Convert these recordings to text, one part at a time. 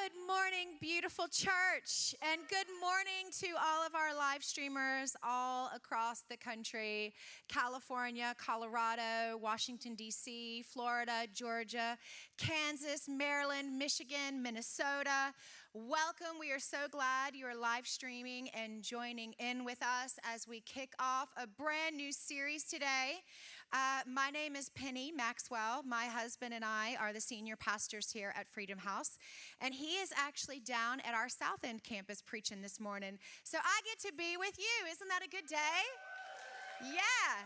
Good morning, beautiful church, and good morning to all of our live streamers all across the country: California, Colorado, Washington, D.C., Florida, Georgia, Kansas, Maryland, Michigan, Minnesota. Welcome. We are so glad you are live streaming and joining in with us as we kick off a brand new series today. My name is Penny Maxwell. My husband and I are the senior pastors here at Freedom House, and he is actually down at our South End campus preaching this morning. So I get to be with you. Isn't that a good day? Yeah.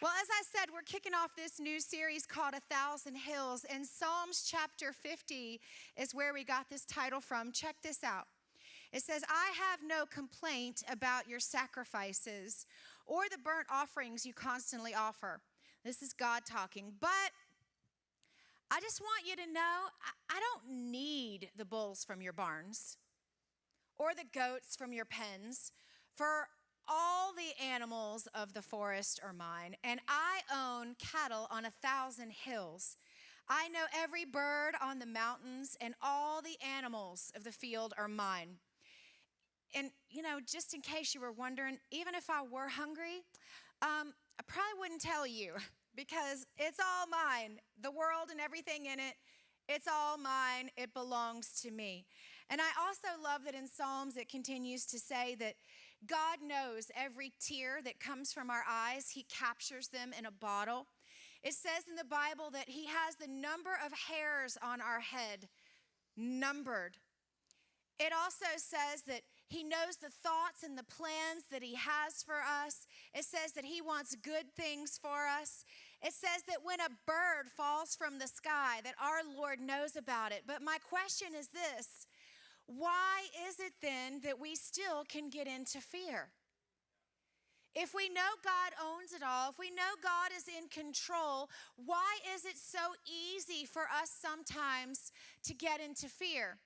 Well, as I said, we're kicking off this new series called 1,000 Hills, and Psalms chapter 50 is where we got this title from. Check this out. It says, "I have no complaint about your sacrifices or the burnt offerings you constantly offer." This is God talking. "But I just want you to know, I don't need the bulls from your barns or the goats from your pens, for all the animals of the forest are mine, and I own cattle on 1,000 hills. I know every bird on the mountains, and all the animals of the field are mine." And, just in case you were wondering, even if I were hungry, I probably wouldn't tell you, because it's all mine. The world and everything in it, it's all mine. It belongs to me. And I also love that in Psalms it continues to say that God knows every tear that comes from our eyes. He captures them in a bottle. It says in the Bible that He has the number of hairs on our head numbered. It also says that He knows the thoughts and the plans that He has for us. It says that He wants good things for us. It says that when a bird falls from the sky, that our Lord knows about it. But my question is this: why is it then that we still can get into fear? If we know God owns it all, if we know God is in control, why is it so easy for us sometimes to get into fear?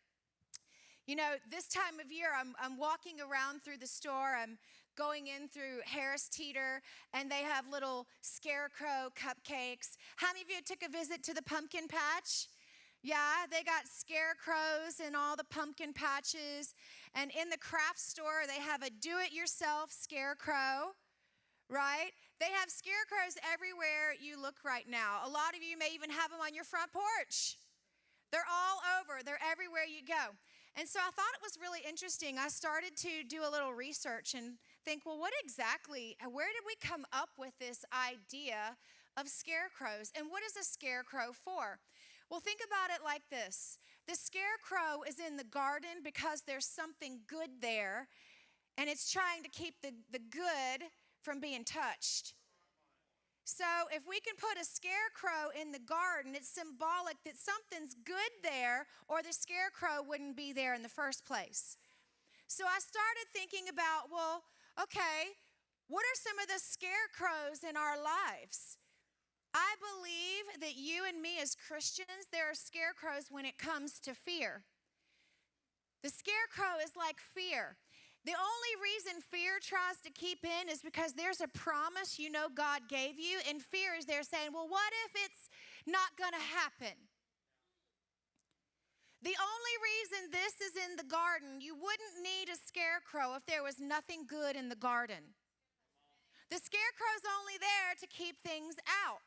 This time of year, I'm walking around through the store. I'm going in through Harris Teeter, and they have little scarecrow cupcakes. How many of you took a visit to the pumpkin patch? Yeah, they got scarecrows in all the pumpkin patches. And in the craft store, they have a do-it-yourself scarecrow, right? They have scarecrows everywhere you look right now. A lot of you may even have them on your front porch. They're all over. They're everywhere you go. And so I thought it was really interesting. I started to do a little research and think, well, where did we come up with this idea of scarecrows? And what is a scarecrow for? Well, think about it like this. The scarecrow is in the garden because there's something good there, and it's trying to keep the good from being touched. So if we can put a scarecrow in the garden, it's symbolic that something's good there, or the scarecrow wouldn't be there in the first place. So I started thinking about, well, okay, what are some of the scarecrows in our lives? I believe that you and me as Christians, there are scarecrows when it comes to fear. The scarecrow is like fear. The only reason fear tries to keep in is because there's a promise God gave you, and fear is there saying, well, what if it's not going to happen? The only reason this is in the garden, you wouldn't need a scarecrow if there was nothing good in the garden. The scarecrow's only there to keep things out.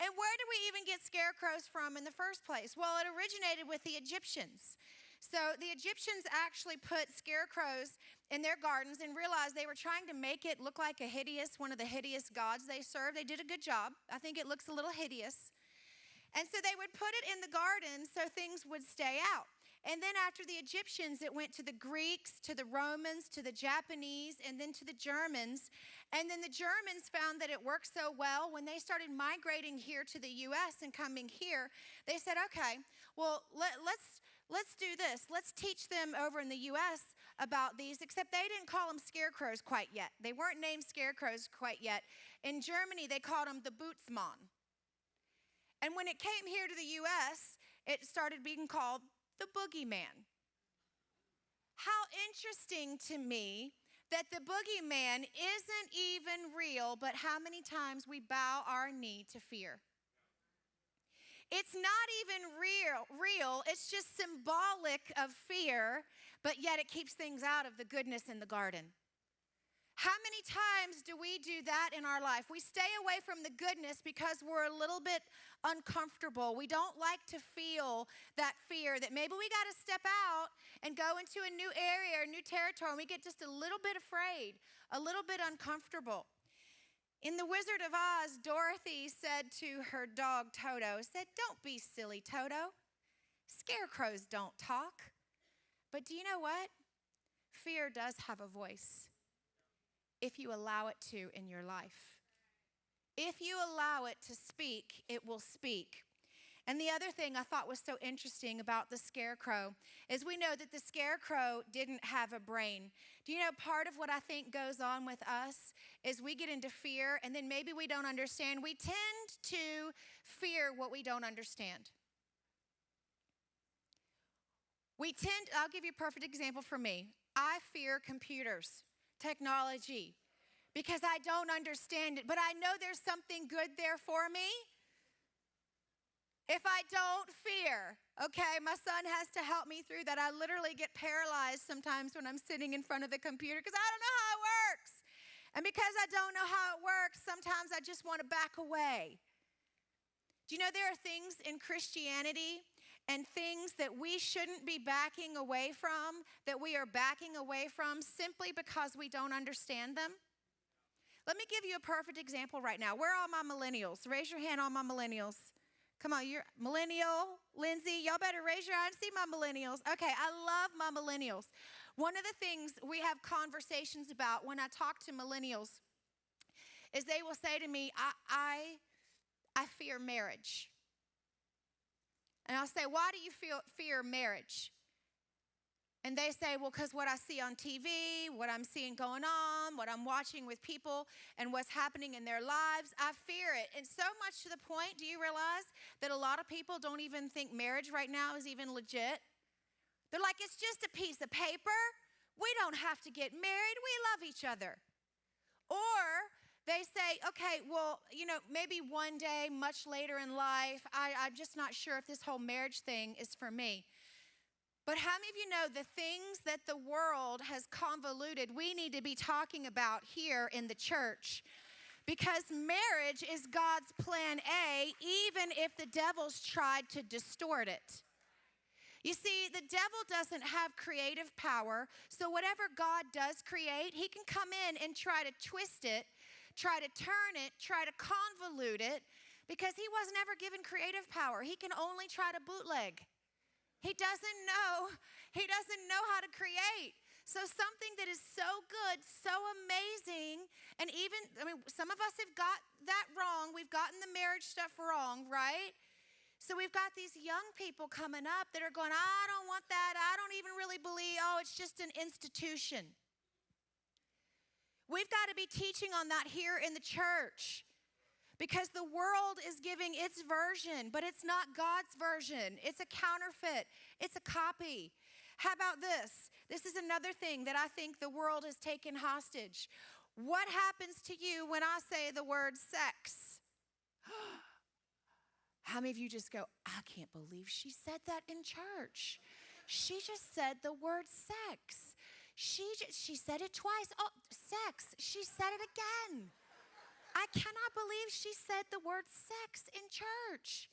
And where do we even get scarecrows from in the first place? Well, it originated with the Egyptians. So the Egyptians actually put scarecrows in their gardens and realized they were trying to make it look like one of the hideous gods they served. They did a good job. I think it looks a little hideous. And so they would put it in the garden so things would stay out. And then after the Egyptians, it went to the Greeks, to the Romans, to the Japanese, and then to the Germans. And then the Germans found that it worked so well, when they started migrating here to the U.S. and coming here, they said, okay, well, let's do this. Let's teach them over in the U.S. about these, except they didn't call them scarecrows quite yet. They weren't named scarecrows quite yet. In Germany, they called them the Bootsmann. And when it came here to the U.S., it started being called the boogeyman. How interesting to me that the boogeyman isn't even real, but how many times we bow our knee to fear. It's not even real. It's just symbolic of fear, but yet it keeps things out of the goodness in the garden. How many times do we do that in our life? We stay away from the goodness because we're a little bit uncomfortable. We don't like to feel that fear that maybe we got to step out and go into a new area or new territory, and we get just a little bit afraid, a little bit uncomfortable. In The Wizard of Oz, Dorothy said to her dog Toto, "Don't be silly, Toto. Scarecrows don't talk." But do you know what? Fear does have a voice if you allow it to in your life. If you allow it to speak, it will speak. And the other thing I thought was so interesting about the scarecrow is we know that the scarecrow didn't have a brain. Do you know part of what I think goes on with us is we get into fear and then maybe we don't understand. We tend to fear what we don't understand. I'll give you a perfect example for me. I fear computers, technology, because I don't understand it, but I know there's something good there for me. If I don't fear, okay, my son has to help me through that. I literally get paralyzed sometimes when I'm sitting in front of the computer because I don't know how it works. And because I don't know how it works, sometimes I just want to back away. Do you know there are things in Christianity and things that we shouldn't be backing away from, that we are backing away from simply because we don't understand them? Let me give you a perfect example right now. Where are all my millennials? Raise your hand, all my millennials. Come on, you're millennial, Lindsay, y'all better raise your hand. See my millennials. Okay, I love my millennials. One of the things we have conversations about when I talk to millennials is they will say to me, I fear marriage. And I'll say, why do you fear marriage? And they say, well, because what I see on TV, what I'm seeing going on, what I'm watching with people, and what's happening in their lives, I fear it. And so much to the point, do you realize that a lot of people don't even think marriage right now is even legit? They're like, it's just a piece of paper. We don't have to get married. We love each other. Or they say, okay, well, maybe one day, much later in life, I'm just not sure if this whole marriage thing is for me. But how many of you know the things that the world has convoluted, we need to be talking about here in the church? Because marriage is God's plan A, even if the devil's tried to distort it. You see, the devil doesn't have creative power, so whatever God does create, he can come in and try to twist it, try to turn it, try to convolute it, because he wasn't ever given creative power. He can only try to bootleg. He doesn't know how to create. So something that is so good, so amazing, and even, some of us have got that wrong. We've gotten the marriage stuff wrong, right? So we've got these young people coming up that are going, I don't want that. I don't even really believe, it's just an institution. We've got to be teaching on that here in the church. Because the world is giving its version, but it's not God's version. It's a counterfeit. It's a copy. How about this? This is another thing that I think the world has taken hostage. What happens to you when I say the word sex? How many of you just go, I can't believe she said that in church. She just said the word sex. She said it twice. Oh, sex. She said it again. I cannot believe she said the word sex in church.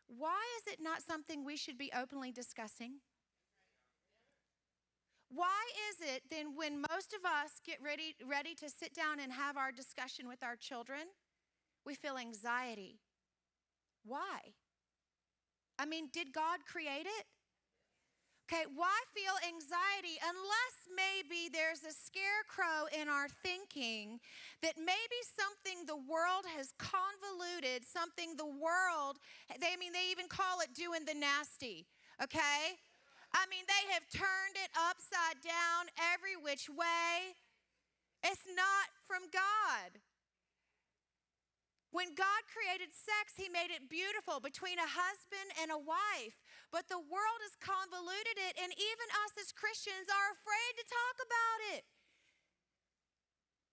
Why is it not something we should be openly discussing? Why is it then when most of us get ready to sit down and have our discussion with our children, we feel anxiety? Why? Did God create it? Okay, why feel anxiety unless maybe there's a scarecrow in our thinking that maybe something the world has convoluted, something the world, they even call it doing the nasty, okay? They have turned it upside down every which way. It's not from God. When God created sex, he made it beautiful between a husband and a wife. But the world has convoluted it, and even us as Christians are afraid to talk about it.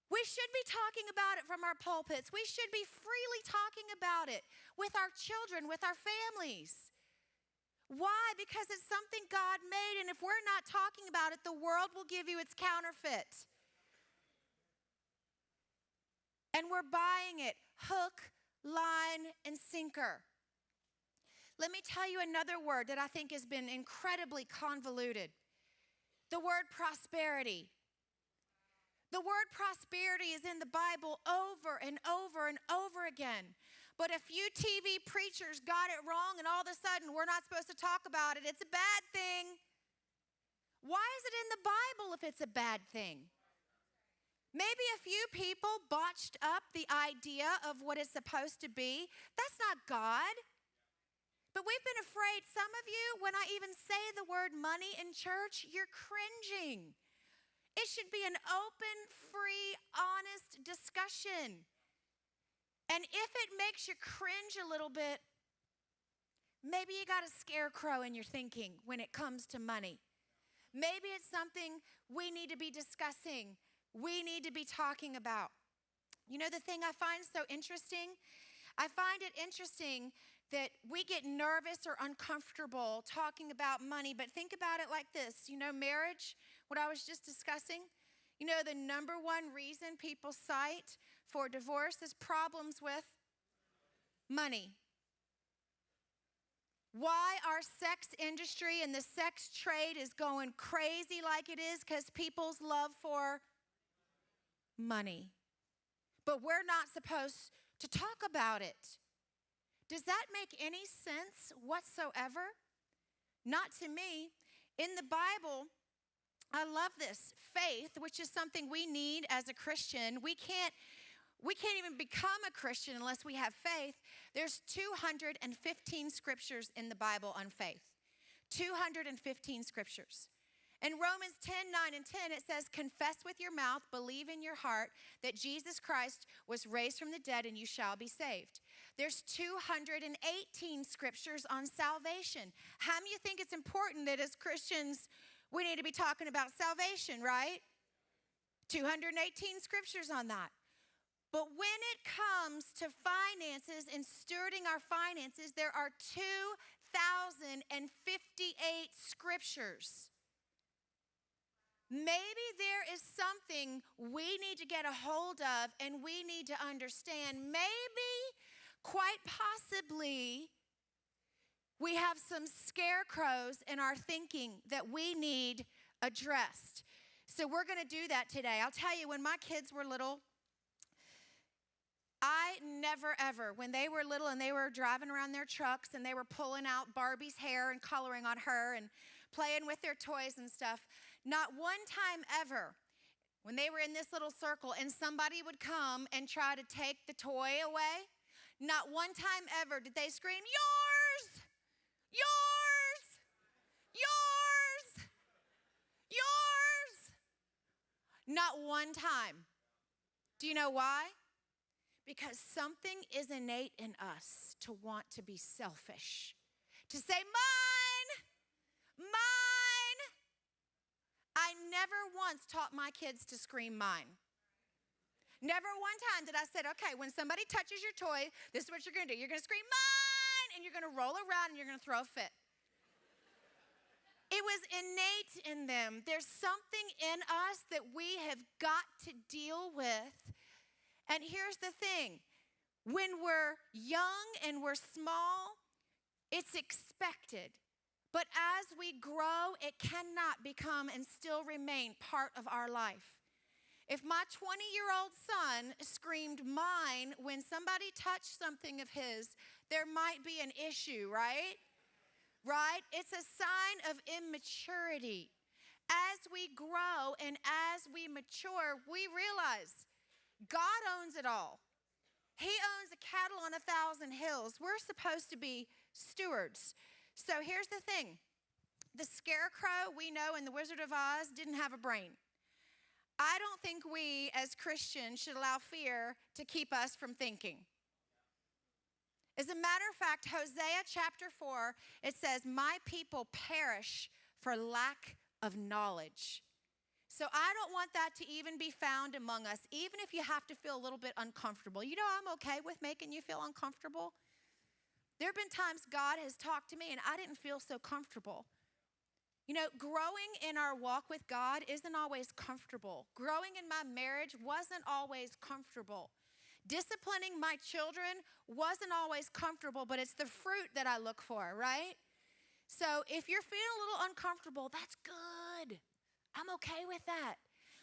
We should be talking about it from our pulpits. We should be freely talking about it with our children, with our families. Why? Because it's something God made, and if we're not talking about it, the world will give you its counterfeit. And we're buying it hook, line, and sinker. Let me tell you another word that I think has been incredibly convoluted. The word prosperity. The word prosperity is in the Bible over and over and over again. But a few TV preachers got it wrong, and all of a sudden we're not supposed to talk about it. It's a bad thing. Why is it in the Bible if it's a bad thing? Maybe a few people botched up the idea of what it's supposed to be. That's not God. But we've been afraid, some of you, when I even say the word money in church, you're cringing. It should be an open, free, honest discussion. And if it makes you cringe a little bit, maybe you got a scarecrow in your thinking when it comes to money. Maybe it's something we need to be discussing, we need to be talking about. You know the thing I find so interesting? I find it interesting that we get nervous or uncomfortable talking about money, but think about it like this. You know, marriage, what I was just discussing, you know, the number one reason people cite for divorce is problems with money. Why our sex industry and the sex trade is going crazy like it is because people's love for money. But we're not supposed to talk about it. Does that make any sense whatsoever? Not to me. In the Bible, I love this. Faith, which is something we need as a Christian. We can't even become a Christian unless we have faith. There's 215 scriptures in the Bible on faith. 215 scriptures. In Romans 10:9 and 10, it says, confess with your mouth, believe in your heart that Jesus Christ was raised from the dead and you shall be saved. There's 218 scriptures on salvation. How many of you think it's important that as Christians, we need to be talking about salvation, right? 218 scriptures on that. But when it comes to finances and stewarding our finances, there are 2,058 scriptures. Maybe there is something we need to get a hold of and we need to understand. Maybe, quite possibly, we have some scarecrows in our thinking that we need addressed. So we're going to do that today. I'll tell you, when my kids were little, I never ever, when they were little and they were driving around their trucks and they were pulling out Barbie's hair and coloring on her and playing with their toys and stuff, not one time ever, when they were in this little circle and somebody would come and try to take the toy away, not one time ever did they scream, yours, yours, yours, yours. Not one time. Do you know why? Because something is innate in us to want to be selfish, to say, mine, mine. I never once taught my kids to scream mine. Never one time did I say, okay, when somebody touches your toy, this is what you're going to do. You're going to scream mine, and you're going to roll around, and you're going to throw a fit. It was innate in them. There's something in us that we have got to deal with. And here's the thing. When we're young and we're small, it's expected. But as we grow, it cannot become and still remain part of our life. If my 20-year-old son screamed mine when somebody touched something of his, there might be an issue, right? Right? It's a sign of immaturity. As we grow and as we mature, we realize God owns it all. He owns the cattle on 1,000 hills. We're supposed to be stewards. So here's the thing. The scarecrow we know in The Wizard of Oz didn't have a brain. I don't think we as Christians should allow fear to keep us from thinking. As a matter of fact, Hosea chapter 4, it says, my people perish for lack of knowledge. So I don't want that to even be found among us, even if you have to feel a little bit uncomfortable. You know, I'm okay with making you feel uncomfortable. There have been times God has talked to me and I didn't feel so comfortable. You know, growing in our walk with God isn't always comfortable. Growing in my marriage wasn't always comfortable. Disciplining my children wasn't always comfortable, but it's the fruit that I look for, right? So if you're feeling a little uncomfortable, that's good. I'm okay with that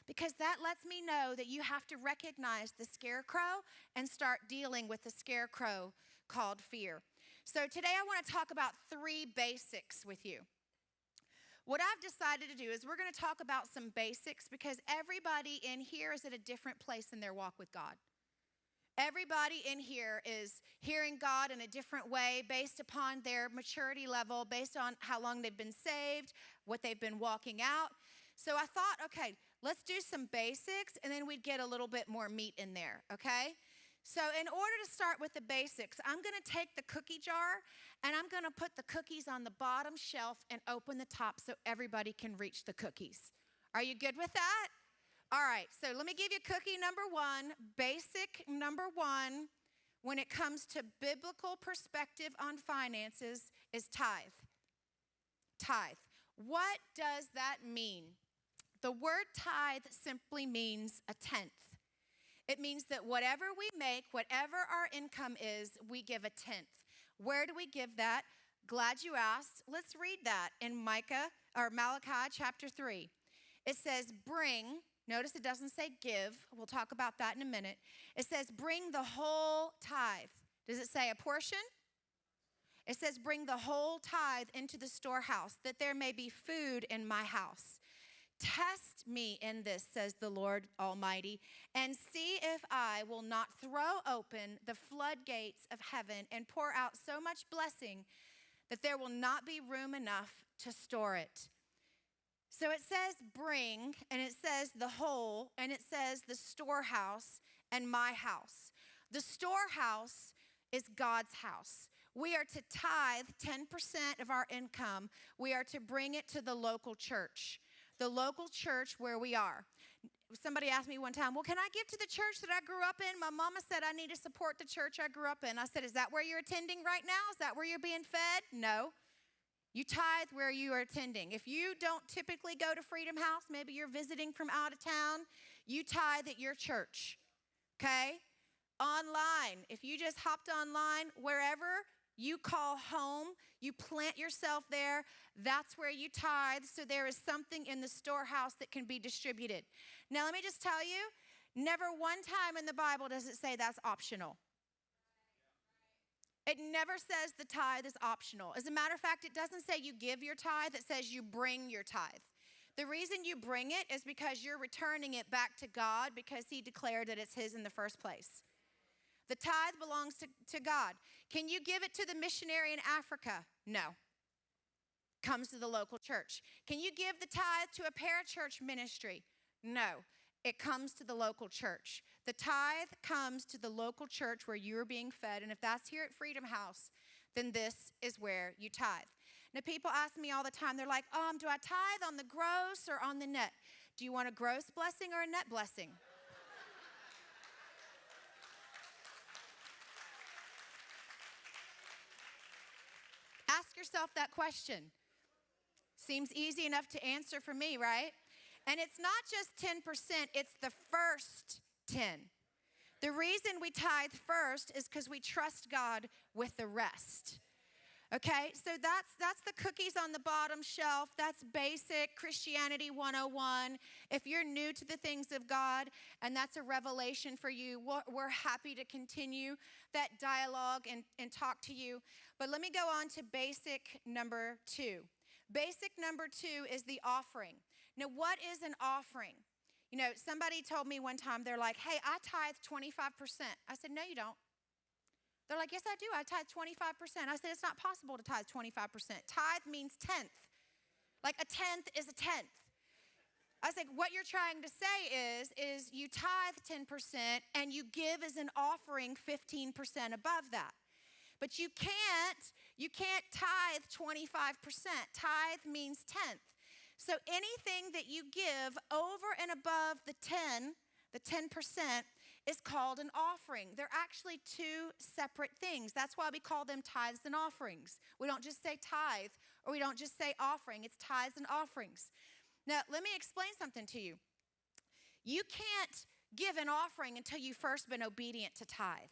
because that lets me know that you have to recognize the scarecrow and start dealing with the scarecrow called fear. So today I want to talk about 3 basics with you. What I've decided to do is we're going to talk about some basics because everybody in here is at a different place in their walk with God. Everybody in here is hearing God in a different way based upon their maturity level, based on how long they've been saved, what they've been walking out. So I thought, okay, let's do some basics and then we'd get a little bit more meat in there, okay? So in order to start with the basics, I'm going to take the cookie jar and I'm going to put the cookies on the bottom shelf and open the top so everybody can reach the cookies. Are you good with that? All right, so let me give you cookie number 1. Basic number 1 when it comes to biblical perspective on finances is tithe. Tithe. What does that mean? The word tithe simply means a tenth. It means that whatever we make, whatever our income is, we give a tenth. Where do we give that? Glad you asked. Let's read that in Malachi chapter 3. It says, bring, notice it doesn't say give. We'll talk about that in a minute. It says, bring the whole tithe. Does it say a portion? It says, bring the whole tithe into the storehouse, that there may be food in my house. Test me in this, says the Lord Almighty, and see if I will not throw open the floodgates of heaven and pour out so much blessing that there will not be room enough to store it. So it says bring, and it says the whole, and it says the storehouse and my house. The storehouse is God's house. We are to tithe 10% of our income. We are to bring it to the local church. The local church where we are. Somebody asked me one time, well, can I give to the church that I grew up in? My mama said I need to support the church I grew up in. I said, is that where you're attending right now? Is that where you're being fed? No. You tithe where you are attending. If you don't typically go to Freedom House, maybe you're visiting from out of town, you tithe at your church, okay? Online, if you just hopped online, wherever you call home, you plant yourself there, that's where you tithe, so there is something in the storehouse that can be distributed. Now, let me just tell you, never one time in the Bible does it say that's optional. It never says the tithe is optional. As a matter of fact, it doesn't say you give your tithe, it says you bring your tithe. The reason you bring it is because you're returning it back to God because He declared that it's His in the first place. The tithe belongs to God. Can you give it to the missionary in Africa? No. Comes to the local church. Can you give the tithe to a parachurch ministry? No. It comes to the local church. The tithe comes to the local church where you're being fed, and if that's here at Freedom House, then this is where you tithe. Now, people ask me all the time, they're like, do I tithe on the gross or on the net? Do you want a gross blessing or a net blessing? Ask yourself that question. Seems easy enough to answer for me, right? And it's not just 10%, it's the first 10. The reason we tithe first is because we trust God with the rest. Okay, so that's the cookies on the bottom shelf. That's basic Christianity 101. If you're new to the things of God and that's a revelation for you, we're happy to continue that dialogue and talk to you. But let me go on to basic number 2. Basic number 2 is the offering. Now, what is an offering? You know, somebody told me one time, they're like, hey, I tithe 25%. I said, no, you don't. They're like, yes, I do. I tithe 25%. I said, it's not possible to tithe 25%. Tithe means tenth. Like a tenth is a tenth. I said, what you're trying to say is you tithe 10% and you give as an offering 15% above that. But you can't tithe 25%. Tithe means tenth. So anything that you give over and above the 10% is called an offering. They're actually two separate things. That's why we call them tithes and offerings. We don't just say tithe or we don't just say offering. It's tithes and offerings. Now, let me explain something to you. You can't give an offering until you've first been obedient to tithe.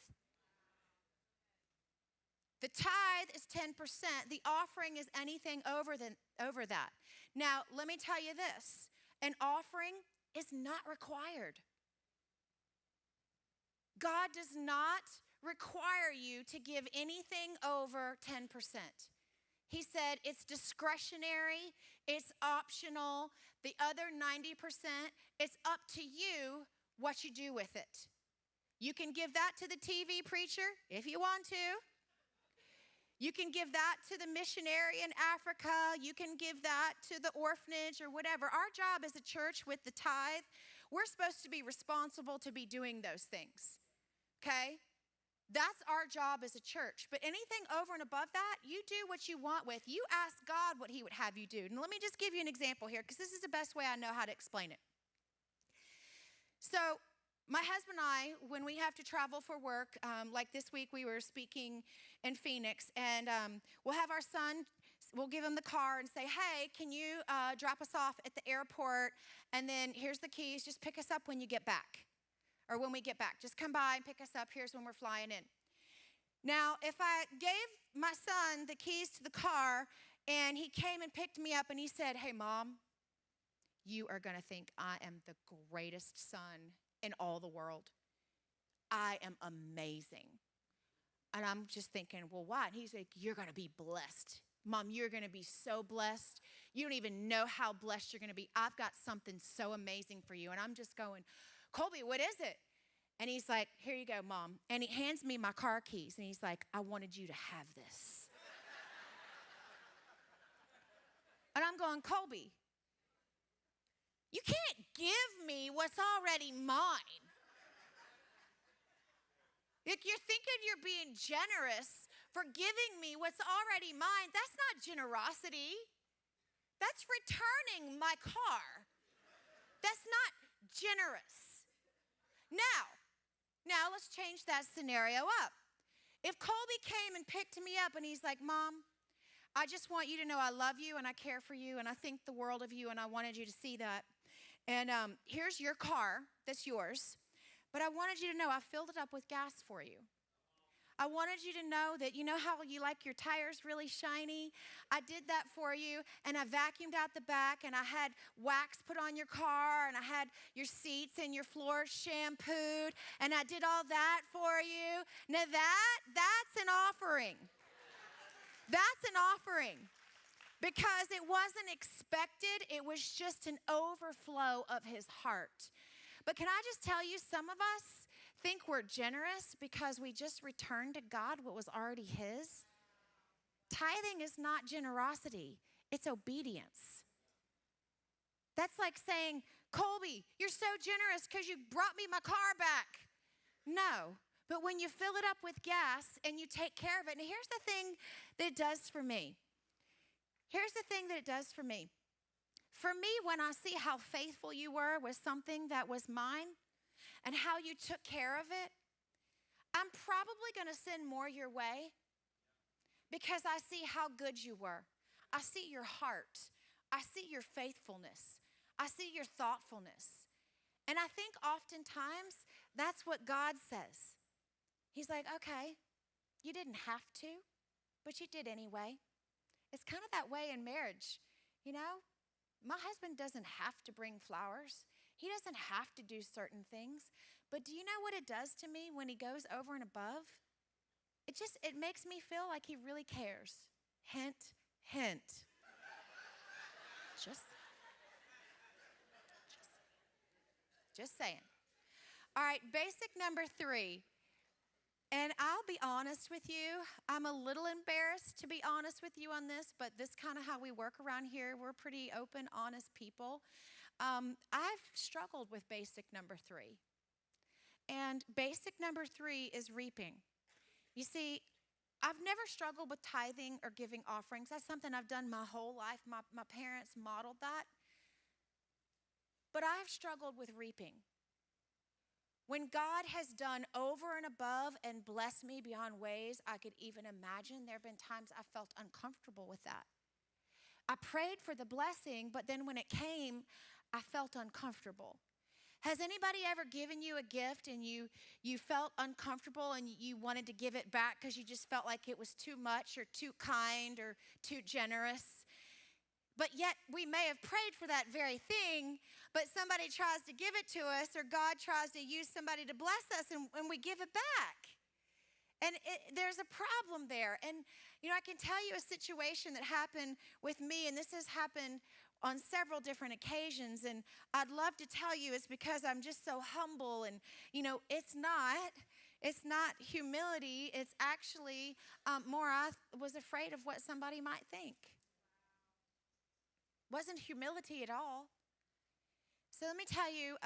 The tithe is 10%. The offering is anything over that. Now, let me tell you this. An offering is not required. God does not require you to give anything over 10%. He said it's discretionary, it's optional. The other 90%, it's up to you what you do with it. You can give that to the TV preacher if you want to. You can give that to the missionary in Africa. You can give that to the orphanage or whatever. Our job as a church with the tithe, we're supposed to be responsible to be doing those things, okay? That's our job as a church. But anything over and above that, you do what you want with. You ask God what he would have you do. And let me just give you an example here, because this is the best way I know how to explain it. So my husband and I, when we have to travel for work, like this week we were speaking in Phoenix, and we'll have our son, we'll give him the car and say, hey, can you drop us off at the airport, and then here's the keys, just pick us up when you get back, or when we get back. Just come by and pick us up, here's when we're flying in. Now, if I gave my son the keys to the car, and he came and picked me up, and he said, hey, Mom, you are going to think I am the greatest son in all the world. I am amazing. And I'm just thinking, well, why? And he's like, you're going to be blessed. Mom, you're going to be so blessed. You don't even know how blessed you're going to be. I've got something so amazing for you. And I'm just going, Colby, what is it? And he's like, here you go, Mom. And he hands me my car keys. And he's like, I wanted you to have this. And I'm going, Colby, you can't give me what's already mine. If you're thinking you're being generous for giving me what's already mine, that's not generosity. That's returning my car. That's not generous. Now let's change that scenario up. If Colby came and picked me up and he's like, Mom, I just want you to know I love you and I care for you and I think the world of you and I wanted you to see that. And here's your car that's yours, but I wanted you to know I filled it up with gas for you. I wanted you to know that, you know how you like your tires really shiny? I did that for you, and I vacuumed out the back, and I had wax put on your car, and I had your seats and your floors shampooed, and I did all that for you. Now that's an offering. That's an offering. Because it wasn't expected, it was just an overflow of his heart. But can I just tell you, some of us think we're generous because we just returned to God what was already his. Tithing is not generosity, it's obedience. That's like saying, Colby, you're so generous because you brought me my car back. No, but when you fill it up with gas and you take care of it, and here's the thing that it does for me. Here's the thing that it does for me. For me, when I see how faithful you were with something that was mine and how you took care of it, I'm probably going to send more your way because I see how good you were. I see your heart. I see your faithfulness. I see your thoughtfulness. And I think oftentimes that's what God says. He's like, okay, you didn't have to, but you did anyway. It's kind of that way in marriage, you know? My husband doesn't have to bring flowers. He doesn't have to do certain things. But do you know what it does to me when he goes over and above? It makes me feel like he really cares. Hint, hint. Just saying. All right, basic number 3. And I'll be honest with you, I'm a little embarrassed to be honest with you on this, but this is kind of how we work around here. We're pretty open, honest people. I've struggled with basic number 3. And basic number 3 is reaping. You see, I've never struggled with tithing or giving offerings. That's something I've done my whole life. My parents modeled that. But I've struggled with reaping. When God has done over and above and blessed me beyond ways I could even imagine, there have been times I felt uncomfortable with that. I prayed for the blessing, but then when it came, I felt uncomfortable. Has anybody ever given you a gift and you felt uncomfortable and you wanted to give it back because you just felt like it was too much or too kind or too generous? But yet we may have prayed for that very thing, but somebody tries to give it to us, or God tries to use somebody to bless us, and we give it back. And there's a problem there. And, I can tell you a situation that happened with me, and this has happened on several different occasions. And I'd love to tell you it's because I'm just so humble. And, it's not humility. It's actually more I was afraid of what somebody might think. Wasn't humility at all. So let me tell you,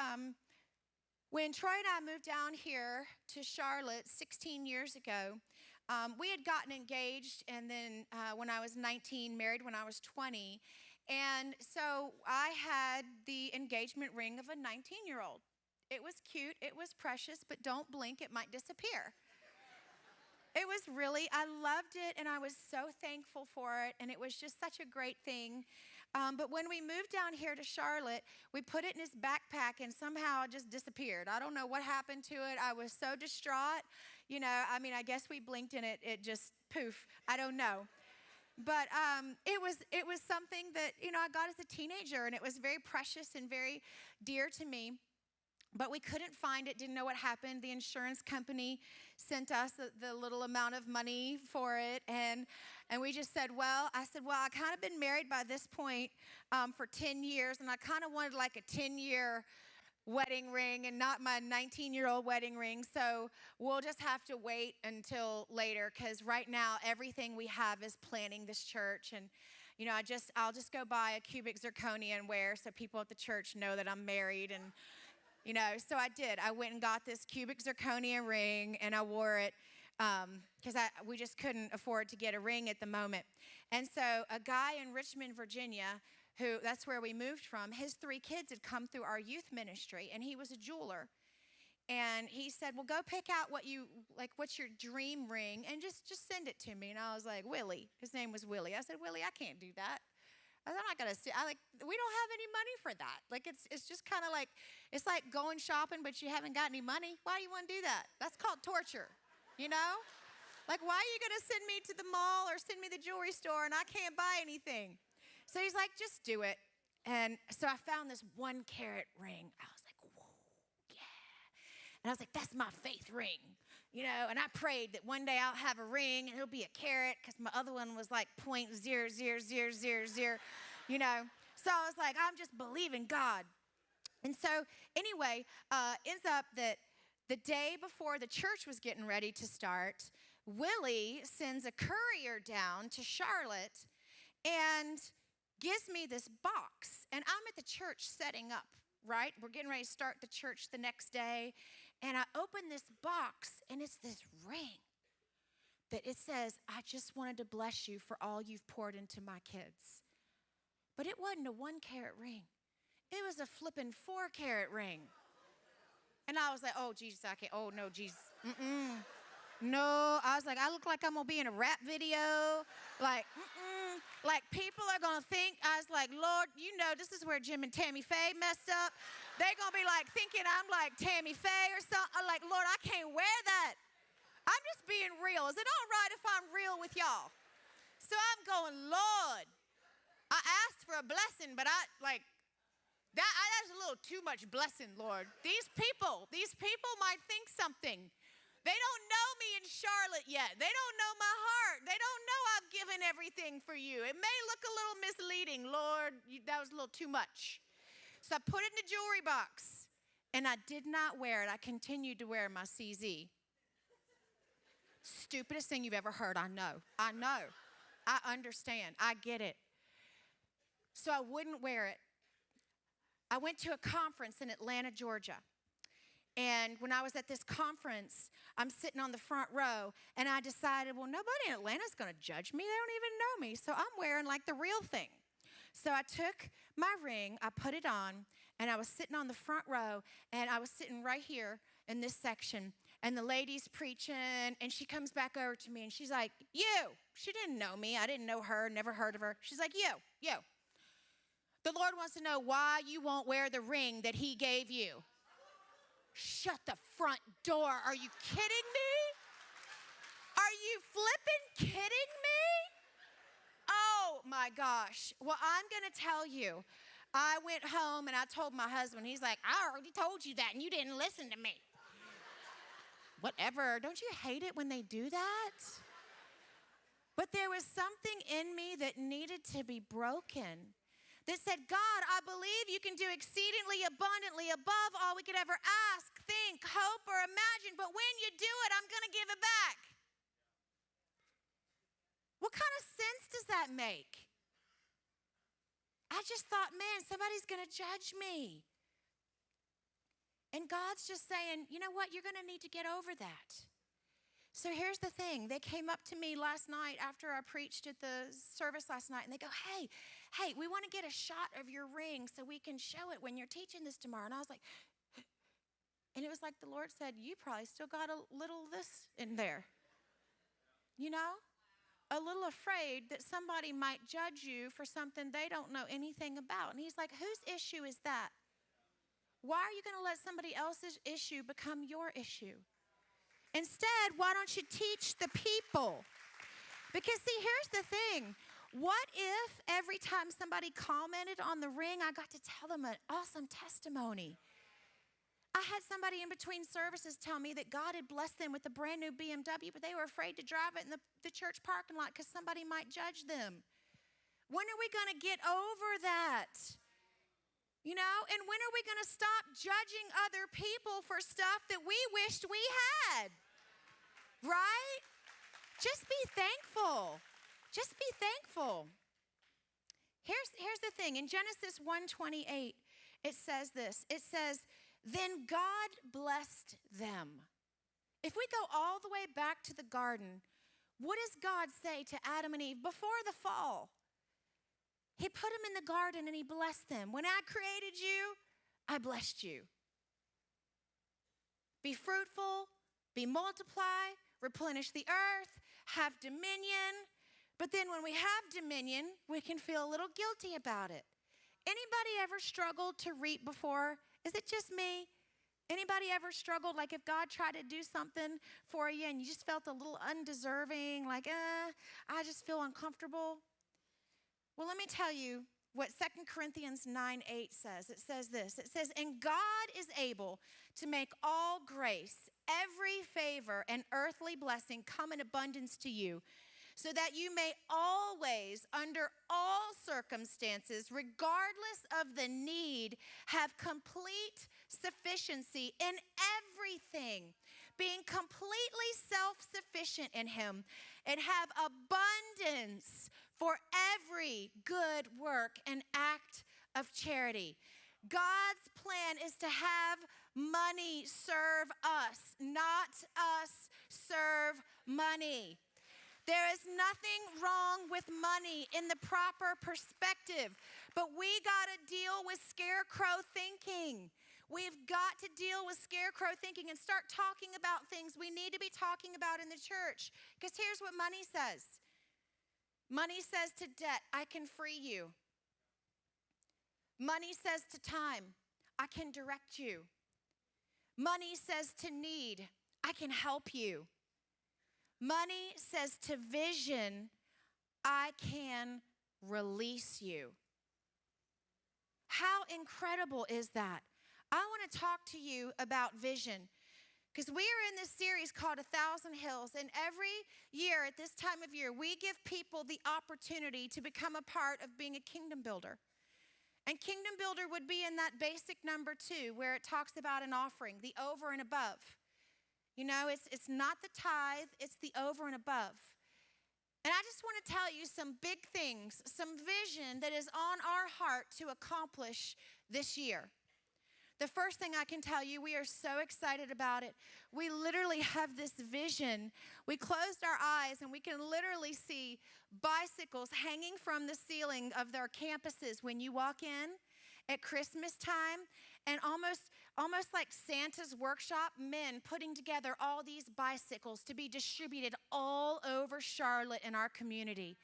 when Troy and I moved down here to Charlotte 16 years ago, we had gotten engaged, and then when I was 19, married when I was 20. And so I had the engagement ring of a 19-year-old. It was cute, it was precious, but don't blink, it might disappear. It was really, I loved it, and I was so thankful for it, and it was just such a great thing. But when we moved down here to Charlotte, we put it in his backpack, and somehow it just disappeared. I don't know what happened to it. I was so distraught. I guess we blinked and it just poof. I don't know. But it was something that, I got as a teenager, and it was very precious and very dear to me. But we couldn't find it, didn't know what happened. The insurance company sent us the little amount of money for it. And we just said, I kind of been married by this point for 10 years. And I kind of wanted like a 10-year wedding ring and not my 19-year-old wedding ring. So we'll just have to wait until later, because right now everything we have is planning this church. And, I'll just go buy a cubic zirconia and wear so people at the church know that I'm married. And so I did. I went and got this cubic zirconia ring, and I wore it because we just couldn't afford to get a ring at the moment. And so a guy in Richmond, Virginia, that's where we moved from, his 3 kids had come through our youth ministry, and he was a jeweler. And he said, well, go pick out what's your dream ring, and just send it to me. And I was like, Willie. His name was Willie. I said, Willie, I can't do that. I'm not going to see. We don't have any money for that. It's just kind of like, it's like going shopping, but you haven't got any money. Why do you want to do that? That's called torture, Like, why are you going to send me to the mall or send me to the jewelry store and I can't buy anything? So he's like, just do it. And so I found this 1-carat ring. I was like, whoa, yeah. And I was like, that's my faith ring. And I prayed that one day I'll have a ring and it'll be a carat, because my other one was like 0.00000, So I was like, I'm just believing God. And so anyway, ends up that the day before the church was getting ready to start, Willie sends a courier down to Charlotte and gives me this box. And I'm at the church setting up, right? We're getting ready to start the church the next day. And I open this box, and it's this ring that it says, I just wanted to bless you for all you've poured into my kids. But it wasn't a 1-carat ring. It was a flipping 4-carat ring. And I was like, oh, Jesus, I can't. Oh, no, Jesus. No, I was like, I look like I'm going to be in a rap video. Like people are going to think. I was like, Lord, this is where Jim and Tammy Faye messed up. They're going to be like thinking I'm like Tammy Faye or something. I'm like, Lord, I can't wear that. I'm just being real. Is it all right if I'm real with y'all? So I'm going, Lord, I asked for a blessing, but that's a little too much blessing, Lord. These people might think something. They don't know me in Charlotte yet. They don't know my heart. They don't know I've given everything for you. It may look a little misleading. Lord, that was a little too much. So I put it in the jewelry box, and I did not wear it. I continued to wear my CZ. Stupidest thing you've ever heard, I know. I understand. I get it. So I wouldn't wear it. I went to a conference in Atlanta, Georgia. And when I was at this conference, I'm sitting on the front row, and I decided, well, nobody in Atlanta's going to judge me. They don't even know me. So I'm wearing like the real thing. So I took my ring, I put it on, and I was sitting on the front row, and I was sitting right here in this section, and the lady's preaching, and she comes back over to me, and she's like, you. She didn't know me. I didn't know her, never heard of her. She's like, you. The Lord wants to know why you won't wear the ring that he gave you. Shut the front door. Are you kidding me? Are you flipping kidding me? Oh, my gosh. Well, I'm going to tell you. I went home, and I told my husband. He's like, I already told you that, and you didn't listen to me. Whatever. Don't you hate it when they do that? But there was something in me that needed to be broken. That said, God, I believe you can do exceedingly abundantly above all we could ever ask, think, hope, or imagine. But when you do it, I'm going to give it back. What kind of sense does that make? I just thought, man, somebody's going to judge me. And God's just saying, you know what? You're going to need to get over that. So here's the thing. They came up to me last night after I preached at the service last night, and they go, hey, we want to get a shot of your ring so we can show it when you're teaching this tomorrow. And I was like, and it was like the Lord said, you probably still got a little of this in there. You know? A little afraid that somebody might judge you for something they don't know anything about. And he's like, whose issue is that? Why are you going to let somebody else's issue become your issue? Instead, why don't you teach the people? Because see, here's the thing. What if every time somebody commented on the ring, I got to tell them an awesome testimony? I had somebody in between services tell me that God had blessed them with a brand new BMW, but they were afraid to drive it in the church parking lot because somebody might judge them. When are we going to get over that? You know, and when are we going to stop judging other people for stuff that we wished we had? Right? Just be thankful. Just be thankful. Here's the thing. In Genesis 1:28, it says this. It says, then God blessed them. If we go all the way back to the garden, what does God say to Adam and Eve before the fall? He put them in the garden and he blessed them. When I created you, I blessed you. Be fruitful, be multiply, replenish the earth, have dominion. But then when we have dominion, we can feel a little guilty about it. Anybody ever struggled to reap before? Is it just me? Anybody ever struggled, like if God tried to do something for you and you just felt a little undeserving, like, I just feel uncomfortable? Well, let me tell you what 2 Corinthians 9:8 says. It says this. It says, and God is able to make all grace, every favor, and earthly blessing come in abundance to you, so that you may always, under all circumstances, regardless of the need, have complete sufficiency in everything, being completely self-sufficient in him, and have abundance for every good work and act of charity. God's plan is to have money serve us, not us serve money. There is nothing wrong with money in the proper perspective, but we got to deal with scarecrow thinking. We've got to deal with scarecrow thinking and start talking about things we need to be talking about in the church. Because here's what money says. Money says to debt, I can free you. Money says to time, I can direct you. Money says to need, I can help you. Money says to vision, I can release you. How incredible is that? I want to talk to you about vision because we are in this series called 1,000 Hills, and every year at this time of year, we give people the opportunity to become a part of being a kingdom builder. And kingdom builder would be in that basic number 2 where it talks about an offering, the over and above. You know, it's not the tithe, it's the over and above. And I just want to tell you some big things, some vision that is on our heart to accomplish this year. The first thing I can tell you, we are so excited about it. We literally have this vision. We closed our eyes and we can literally see bicycles hanging from the ceiling of their campuses when you walk in at Christmas time, and almost like Santa's workshop, men putting together all these bicycles to be distributed all over Charlotte in our community,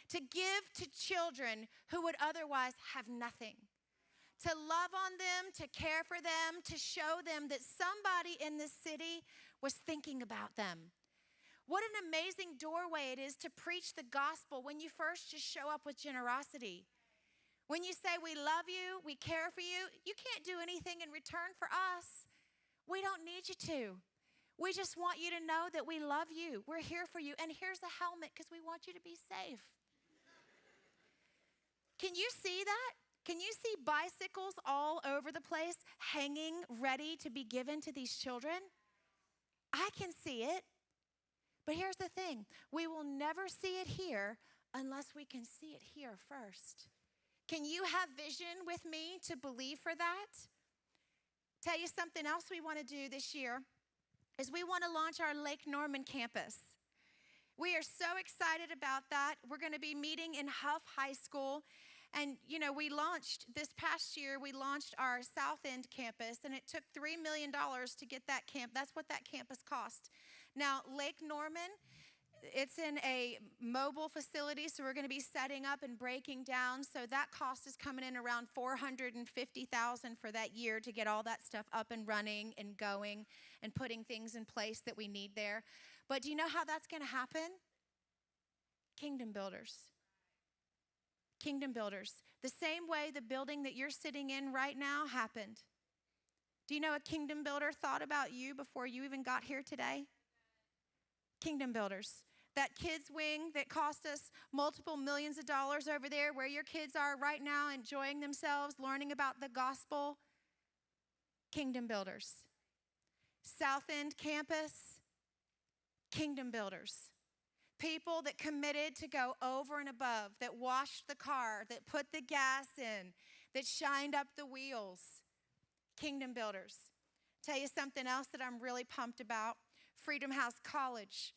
to give to children who would otherwise have nothing. To love on them, to care for them, to show them that somebody in this city was thinking about them. What an amazing doorway it is to preach the gospel when you first just show up with generosity. When you say, we love you, we care for you, you can't do anything in return for us. We don't need you to. We just want you to know that we love you. We're here for you. And here's a helmet because we want you to be safe. Can you see that? Can you see bicycles all over the place hanging ready to be given to these children? I can see it. But here's the thing. We will never see it here unless we can see it here first. Can you have vision with me to believe for that? Tell you something else we want to do this year is we want to launch our Lake Norman campus. We are so excited about that. We're going to be meeting in Huff High School. And, we launched this past year, we launched our South End campus, and it took $3 million to get that camp. That's what that campus cost. Now, Lake Norman, it's in a mobile facility, so we're going to be setting up and breaking down. So that cost is coming in around $450,000 for that year to get all that stuff up and running and going and putting things in place that we need there. But do you know how that's going to happen? Kingdom builders. Kingdom builders. The same way the building that you're sitting in right now happened. Do you know a kingdom builder thought about you before you even got here today? Kingdom builders. That kids wing that cost us multiple millions of dollars over there where your kids are right now enjoying themselves, learning about the gospel. Kingdom builders. South End campus. Kingdom builders. People that committed to go over and above, that washed the car, that put the gas in, that shined up the wheels. Kingdom builders. Tell you something else that I'm really pumped about. Freedom House College.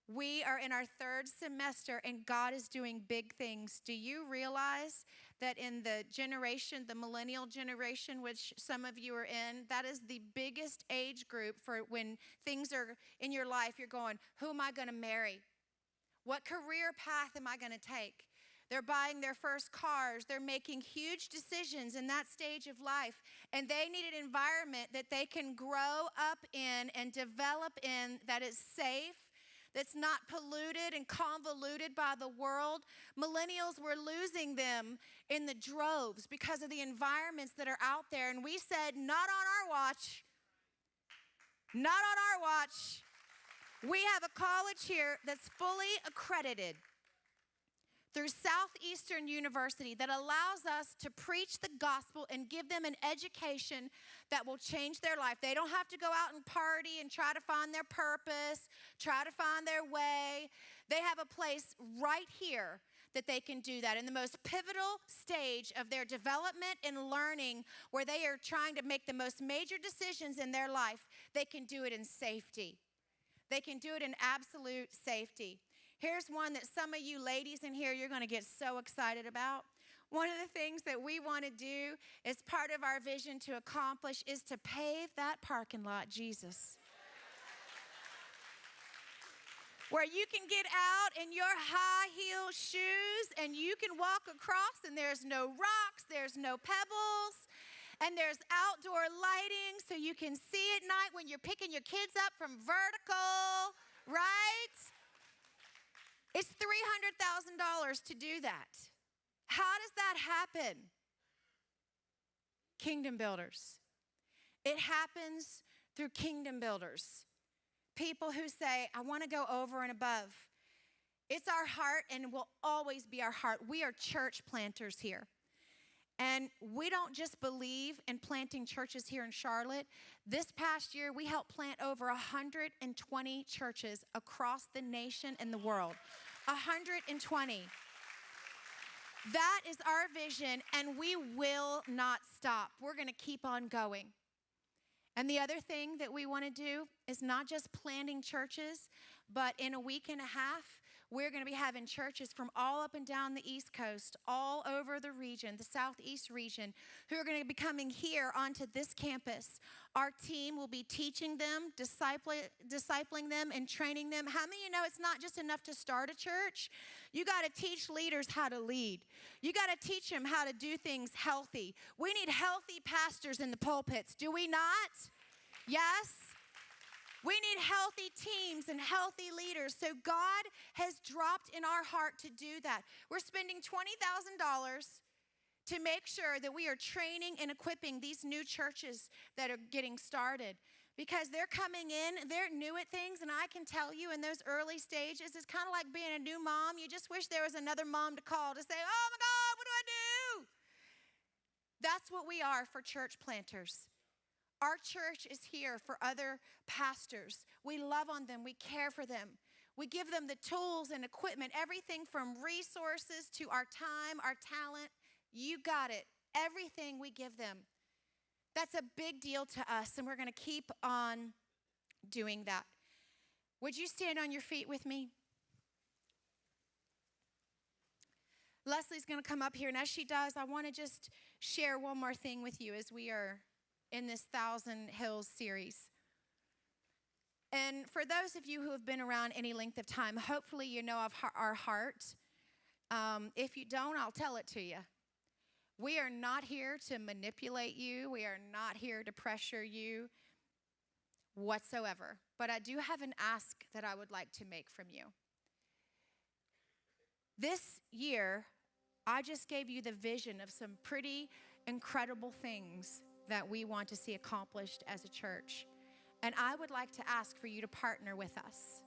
We are in our third semester and God is doing big things. Do you realize that in the generation, the millennial generation, which some of you are in, that is the biggest age group for when things are in your life, you're going, who am I going to marry? What career path am I going to take? They're buying their first cars. They're making huge decisions in that stage of life. And they need an environment that they can grow up in and develop in that is safe, that's not polluted and convoluted by the world. Millennials, we're losing them in the droves because of the environments that are out there. And we said, not on our watch. Not on our watch. We have a college here that's fully accredited through Southeastern University that allows us to preach the gospel and give them an education that will change their life. They don't have to go out and party and try to find their purpose, try to find their way. They have a place right here that they can do that in the most pivotal stage of their development and learning, where they are trying to make the most major decisions in their life. They can do it in safety. They can do it in absolute safety. Here's one that some of you ladies in here, you're going to get so excited about. One of the things that we want to do as part of our vision to accomplish is to pave that parking lot, Jesus. Where you can get out in your high heel shoes and you can walk across and there's no rocks, there's no pebbles. And there's outdoor lighting so you can see at night when you're picking your kids up from vertical, right? It's $300,000 to do that. How does that happen? Kingdom builders. It happens through kingdom builders. People who say, I want to go over and above. It's our heart and will always be our heart. We are church planters here. And we don't just believe in planting churches here in Charlotte. This past year, we helped plant over 120 churches across the nation and the world. 120. That is our vision, and we will not stop. We're going to keep on going. And the other thing that we want to do is not just planting churches, but in a week and a half, we're going to be having churches from all up and down the East Coast, all over the region, the Southeast region, who are going to be coming here onto this campus. Our team will be teaching them, discipling them, and training them. How many of you know it's not just enough to start a church? You got to teach leaders how to lead. You got to teach them how to do things healthy. We need healthy pastors in the pulpits, do we not? Yes? We need healthy teams and healthy leaders. So God has dropped in our heart to do that. We're spending $20,000 to make sure that we are training and equipping these new churches that are getting started. Because they're coming in, they're new at things, and I can tell you in those early stages, it's kind of like being a new mom. You just wish there was another mom to call to say, oh my God, what do I do? That's what we are for church planters. Our church is here for other pastors. We love on them. We care for them. We give them the tools and equipment, everything from resources to our time, our talent. You got it. Everything we give them. That's a big deal to us, and we're going to keep on doing that. Would you stand on your feet with me? Leslie's going to come up here, and as she does, I want to just share one more thing with you as we are in this 1,000 Hills series. And for those of you who have been around any length of time, hopefully you know of our heart. If you don't, I'll tell it to you. We are not here to manipulate you. We are not here to pressure you whatsoever. But I do have an ask that I would like to make from you. This year, I just gave you the vision of some pretty incredible things that we want to see accomplished as a church. And I would like to ask for you to partner with us.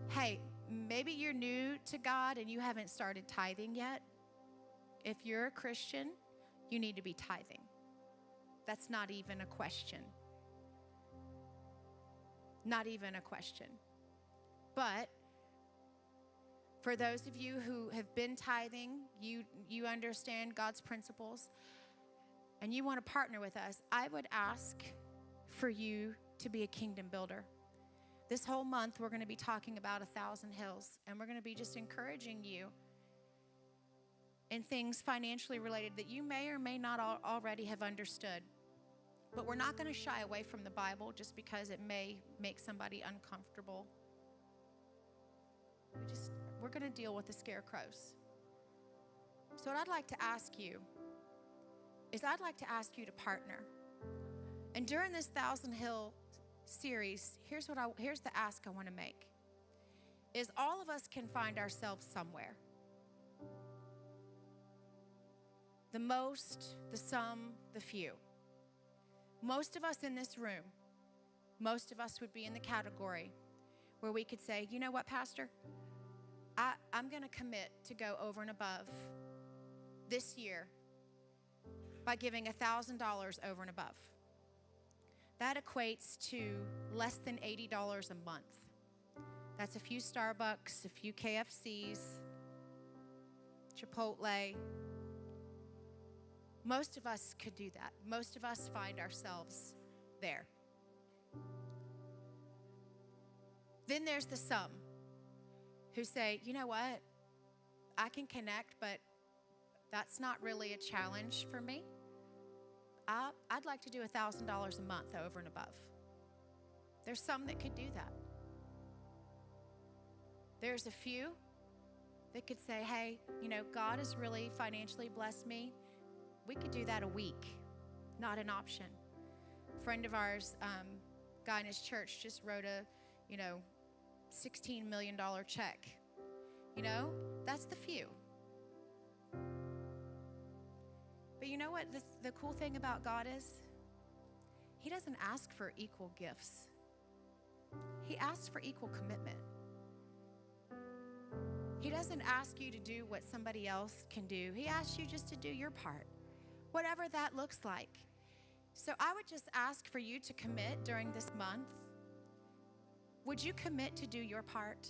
Hey, maybe you're new to God and you haven't started tithing yet. If you're a Christian, you need to be tithing. That's not even a question. Not even a question. But for those of you who have been tithing, you understand God's principles, and you want to partner with us, I would ask for you to be a kingdom builder. This whole month, we're going to be talking about 1,000 Hills, and we're going to be just encouraging you in things financially related that you may or may not already have understood. But we're not going to shy away from the Bible just because it may make somebody uncomfortable. We're going to deal with the scarecrows. So what I'd like to ask you is I'd like to ask you to partner. And during this 1,000 Hill series, here's the ask I want to make. Is all of us can find ourselves somewhere. The most, the some, the few. Most of us in this room, most of us would be in the category where we could say, you know what, Pastor? I'm going to commit to go over and above this year by giving $1,000 over and above. That equates to less than $80 a month. That's a few Starbucks, a few KFCs, Chipotle. Most of us could do that. Most of us find ourselves there. Then there's the some who say, you know what? I can connect, but that's not really a challenge for me. I'd like to do $1,000 a month over and above. There's some that could do that. There's a few that could say, hey, you know, God has really financially blessed me. We could do that a week, not an option. A friend of ours, guy in his church, just wrote a, $16 million check. That's the few. But you know what the cool thing about God is? He doesn't ask for equal gifts. He asks for equal commitment. He doesn't ask you to do what somebody else can do. He asks you just to do your part, whatever that looks like. So I would just ask for you to commit during this month. Would you commit to do your part?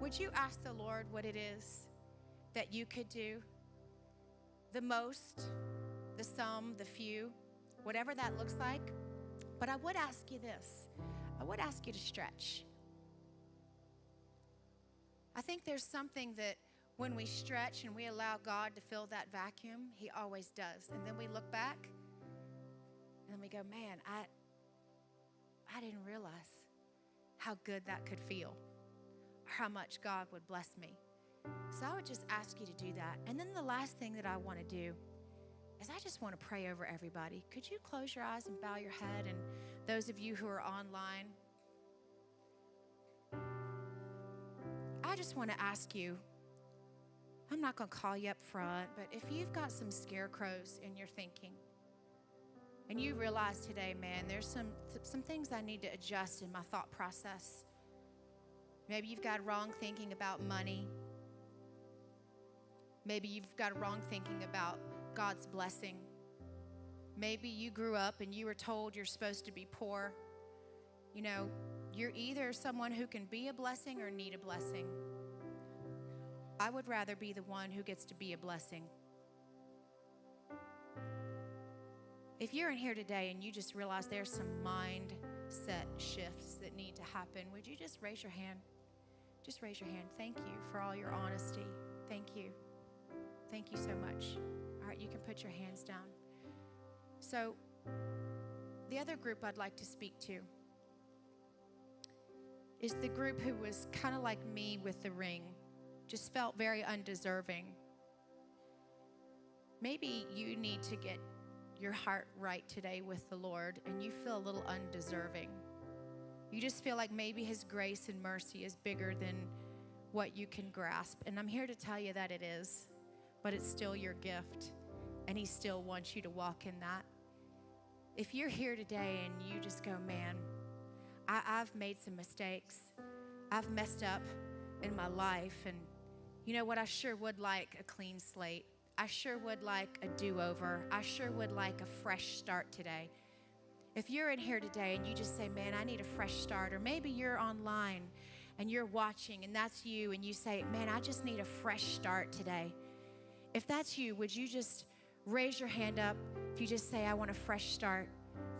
would you ask the Lord what it is that you could do? The most, the some, the few, whatever that looks like. But I would ask you this. I would ask you to stretch. I think there's something that when we stretch and we allow God to fill that vacuum, He always does. And then we look back and then we go, man, I didn't realize how good that could feel, or how much God would bless me. So I would just ask you to do that. And then the last thing that I want to do is I just want to pray over everybody. Could you close your eyes and bow your head? And those of you who are online, I just want to ask you, I'm not going to call you up front, but if you've got some scarecrows in your thinking, and you realize today, man, there's some things I need to adjust in my thought process. Maybe you've got wrong thinking about money. Maybe you've got wrong thinking about God's blessing. Maybe you grew up and you were told you're supposed to be poor. You know, you're either someone who can be a blessing or need a blessing. I would rather be the one who gets to be a blessing. If you're in here today and you just realize there's some mindset shifts that need to happen, would you just raise your hand? Just raise your hand. Thank you for all your honesty. Thank you. Thank you so much. All right, you can put your hands down. So, the other group I'd like to speak to is the group who was kind of like me with the ring, just felt very undeserving. Maybe you need to get your heart right today with the Lord, and you feel a little undeserving. You just feel like maybe His grace and mercy is bigger than what you can grasp. And I'm here to tell you that it is, but it's still your gift, and He still wants you to walk in that. If you're here today and you just go, man, I've made some mistakes. I've messed up in my life, and you know what? I sure would like a clean slate. I sure would like a do-over. I sure would like a fresh start today. If you're in here today and you just say, man, I need a fresh start, or maybe you're online and you're watching and that's you, and you say, man, I just need a fresh start today. If that's you, would you just raise your hand up? If you just say, I want a fresh start.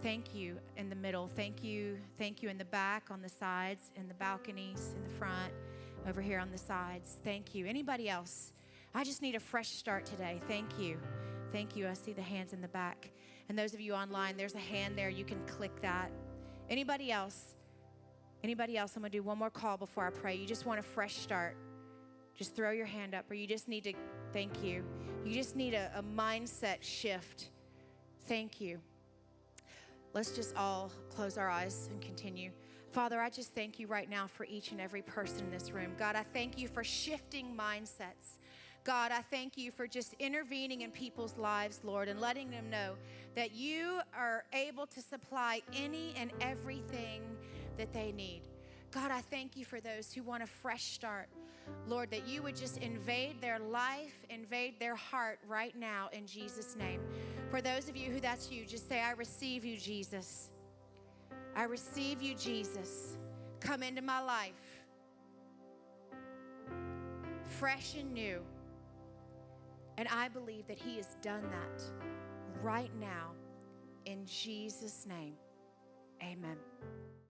Thank you in the middle. Thank you in the back, on the sides, in the balconies, in the front, over here on the sides. Thank you. Anybody else? I just need a fresh start today. Thank you. Thank you. I see the hands in the back. And those of you online, there's a hand there. You can click that. Anybody else? Anybody else? I'm going to do one more call before I pray. You just want a fresh start. Just throw your hand up, or you just need to, thank you. You just need a mindset shift. Thank you. Let's just all close our eyes and continue. Father, I just thank you right now for each and every person in this room. God, I thank you for shifting mindsets. God, I thank you for just intervening in people's lives, Lord, and letting them know that you are able to supply any and everything that they need. God, I thank you for those who want a fresh start. Lord, that you would just invade their life, invade their heart right now in Jesus' name. For those of you who that's you, just say, I receive you, Jesus. I receive you, Jesus. Come into my life. Fresh and new. And I believe that He has done that right now in Jesus' name. Amen.